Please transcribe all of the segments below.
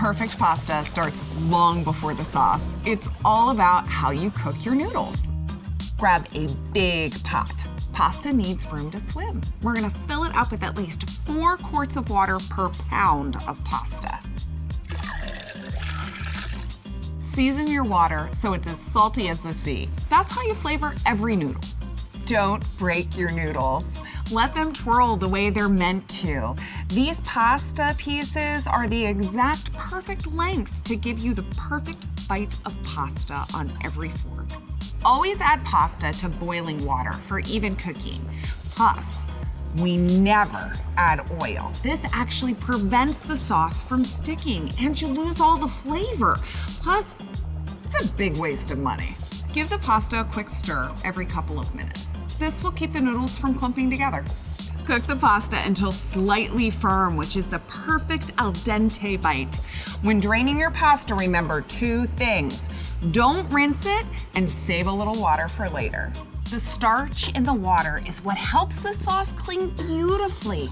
Perfect pasta starts long before the sauce. It's all about how you cook your noodles. Grab a big pot. Pasta needs room to swim. We're gonna fill it up with at least 4 quarts of water per pound of pasta. Season your water so it's as salty as the sea. That's how you flavor every noodle. Don't break your noodles. Let them twirl the way they're meant to. These pasta pieces are the exact perfect length to give you the perfect bite of pasta on every fork. Always add pasta to boiling water for even cooking. Plus, we never add oil. This actually prevents the sauce from sticking and you lose all the flavor. Plus, it's a big waste of money. Give the pasta a quick stir every couple of minutes. This will keep the noodles from clumping together. Cook the pasta until slightly firm, which is the perfect al dente bite. When draining your pasta, remember 2 things. Don't rinse it and save a little water for later. The starch in the water is what helps the sauce cling beautifully.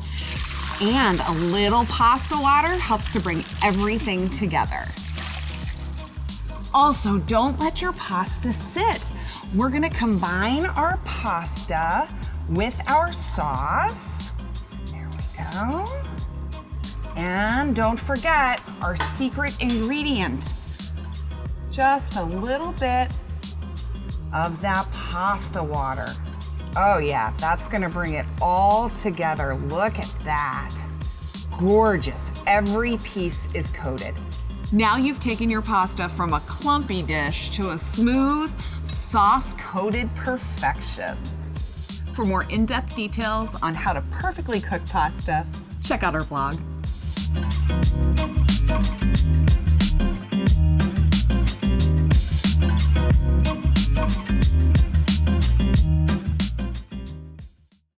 And a little pasta water helps to bring everything together. Also, don't let your pasta sit. We're gonna combine our pasta with our sauce. There we go. And don't forget our secret ingredient. Just a little bit of that pasta water. Oh yeah, that's gonna bring it all together. Look at that. Gorgeous. Every piece is coated. Now you've taken your pasta from a clumpy dish to a smooth, sauce-coated perfection. For more in-depth details on how to perfectly cook pasta, check out our blog.